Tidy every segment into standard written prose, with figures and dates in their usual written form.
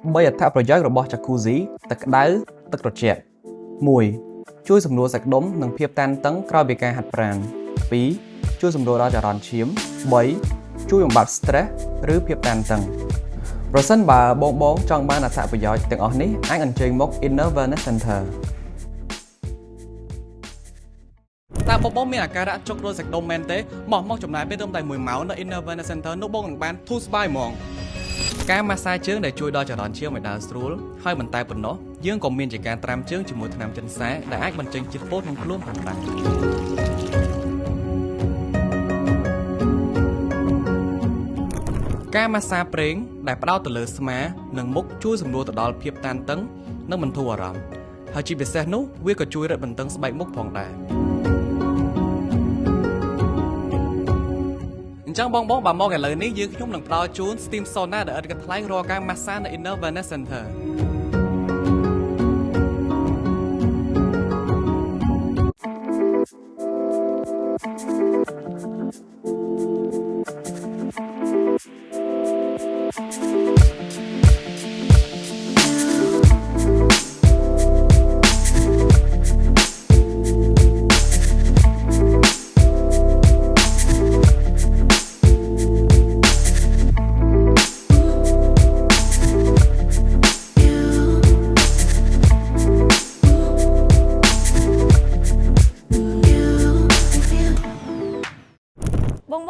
3 អត្ថប្រយោជន៍របស់ Jacuzzi ទឹកក្តៅ ទឹកត្រជាក់ 1. ជួយសម្រួលសាច់ដុំនិងភាពតានតឹងក្រោយពីការហាត់ប្រាណ 2. ជួយសម្រួលដល់ចរន្តឈាម 3. ជួយបំបាត់ stress ឬភាពតានតឹង ប្រសិនបើបងចង់បានអត្ថប្រយោជន៍ទាំងអស់នេះអាចអញ្ជើញមក Inner Wellness Center តើបងមានអាការៈចុករោសាច់ដុំមែនទេមកចំណាយពេលត្រឹមតែ1ម៉ោងនៅ Inner Wellness Center នោះបងនឹងបានធូរស្បើយហ្មងការម៉ាស្សាជើងដែលជួយដល់ចរន្តឈាមឲ្យដើរស្រួលហើយមិនតែប៉ុណ្ណោះយើងក៏មានជាការត្រាំជើងជាមួយថ្នាំចិនសែដែលអាចបញ្ចេញជាតិពុលក្នុងខ្លួនផងដែរការម៉ាស្សាប្រេងដែលផ្ដោតទៅលើស្មានិងមុខជួយសម្រួលទៅដល់ភាពតានតឹងនិងបន្ធូរអារម្មណ៍ហើយជាពិសេសនោះវាក៏ជួយរឹតបន្តឹងស្បែកមុខផងដែរអញ្ចឹងបងបើមកឥឡូវនេះយើងខ្ញុំនឹងផ្ដល់ជូន Steam Sauna ដែលឥតគិតថ្លៃរាល់ការម៉ាស្សានៅ Inner Wellness Center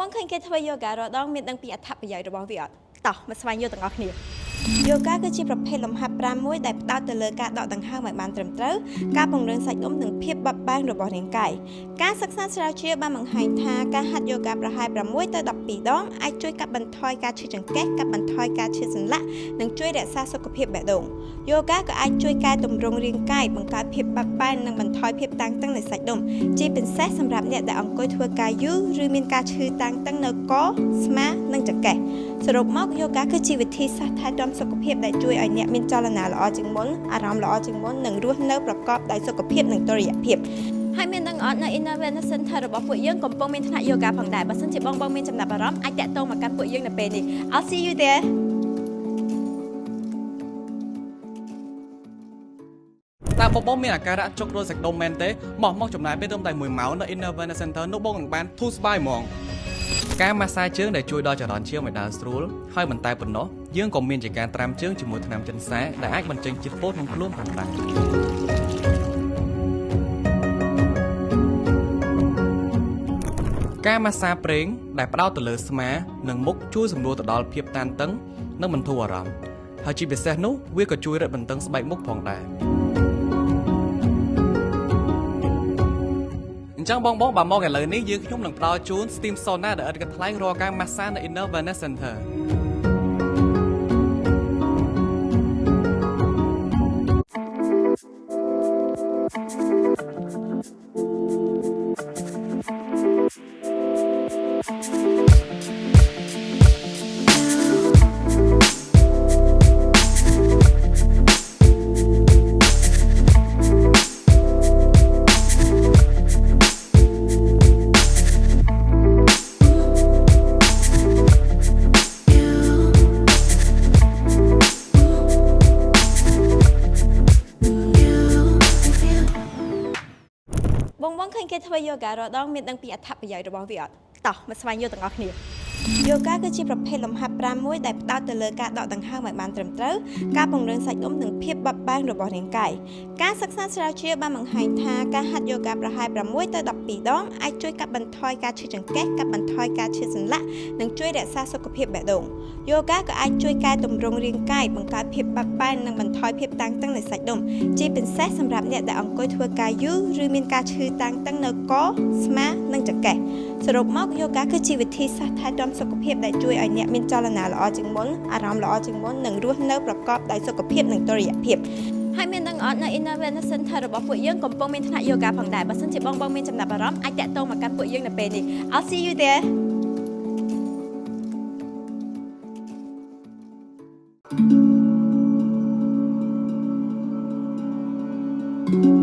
បងឃើញគេធ្វើយូហ្គារាល់ដងមានដឹងពីអត្ថប្រយោជន៍របស់វាអត់តោះមកស្វែងយល់ទាំងអស់គ្នាយូហ្គាគឺជាប្រភេទលំហាត់ប្រាណមួយដែលផ្ដោតទៅលើការដកដង្ហើមឲ្យបានត្រឹមត្រូវការពង្រឹងសាច់ដុំនិងភាពបត់បែនរបស់រាងកាយការសិក្សាស្រាវជ្រាវបានបង្ហាញថាការហាត់យូហ្គាប្រហែល6ទៅ12ដងអាចជួយកាត់បន្ថយការឈឺចង្កេះកាត់បន្ថយការឈឺសន្លាក់និងជួយរក្សាសុខភាពបេះដូងយូហ្គាក៏អាចជួយកែតម្រង់រាងកាយបង្កើតភាពបត់បែននិងបន្ថយភាពតានតឹងនៃសាច់ដុំជាពិសេសសម្រាប់អ្នកដែលអង្គុយធ្វើការយូរឬមានការឈឺតានតឹងនៅកស្មានិងចង្កេះសរុបមកយូហ្គាគឺជាវិធីសាស្ត្រថែទាំសុខភាពដែលជួយឲ្យអ្នកមានចលនាល្អជាងមុនអារម្មណ៍ល្អជាងមុននិងរស់នៅប្រកបដោយសុខភាពនិងតុល្យភាពហើយមានដឹងអត់នៅ Inner Wellness Center របស់ពួកយើងកំពុងមានថ្នាក់យូហ្គាផងដែរបើសិនជាបងមានចំណាប់អារម្មណ៍អាចតាក់ទងមកកាន់ពួកយើងនៅពេលនេះ I'll see you there តើបងមានអាការៈចុករោសាច់ដុំមែនទេមកចំណាយពេលត្រឹមតែ1ម៉ោងនៅ Inner Wellness Center នោះបងនឹងបានធូរស្បើយហ្មងការម៉ាស្សាជើងដែលជួយដល់ចរន្តឈាមឲ្យដើរស្រួលហើយមិនតែប៉ុណ្ណោះយើងក៏មានជាការត្រាំជើងជាមួយថ្នាំចិនសែដែលអាចបញ្ចេញជាតិពុលក្នុងខ្លួនផងដែរការម៉ាស្សាប្រេងដែលផ្ដោតទៅលើស្មានិងមុខជួយសម្រួលទៅដល់ភាពតានតឹងនិងបន្ធូរអារម្មណ៍ហើយជាពិសេសនោះវាក៏ជួយរឹតបន្តឹងស្បែកមុខផងដែរអញ្ចឹងបងបើមកឥឡូវនេះយើងខ្ញុំនឹងផ្ដល់ជូន Steam Sauna ដែលឥតគិតថ្លៃរាល់ការម៉ាស្សានៅ Inner Wellness Centerបងឃើញគេធ្វើយូហ្គារាល់ដងមានដឹងពីអត្ថប្រយោជន៍របស់វាអត់តោះមកស្វែងយល់ទាំងអស់គ្នាយូហ្គាគឺជាប្រភេទលំហាត់ប្រាណមួយដែលផ្ដោតទៅលើការដកដង្ហើមឲ្យបានត្រឹមត្រូវការពង្រឹងសាច់ដុំនិងភាពបត់បែនរបស់រាងកាយការសិក្សាស្រាវជ្រាវបានបង្ហាញថាការហាត់យូហ្គាប្រហែល6ទៅ12ដងអាចជួយកាត់បន្ថយការឈឺចង្កេះកាត់បន្ថយការឈឺសន្លាក់និងជួយរក្សាសុខភាពបេះដូងយូហ្គាក៏អាចជួយកែតម្រង់រាងកាយបង្កើតភាពបត់បែននិងបន្ថយភាពតានតឹងនៃសាច់ដុំជាពិសេសសម្រាប់អ្នកដែលអង្គុយធ្វើការយូរឬមានការឈឺតានតឹងនៅកស្មានិងចង្កេះសរុបមកយូហ្គាគឺជាវិធីសាស្ត្រថែទាំសុខភាពដែលជួយឲ្យអ្នកមានចលនាល្អជាងមុនអារម្មណ៍ល្អជាងមុននិងរស់នៅប្រកបដោយសុខភាពនិងតុល្យភាពហើយមានដឹងអត់នៅ Inner Wellness Center របស់ពួកយើងកំពុងមានថ្នាក់យូហ្គាផងដែរបើសិនជាបងមានចំណាប់អារម្មណ៍អាចតាក់ទងមកកាន់ពួកយើងនៅពេលនេះ I'll see you there thank you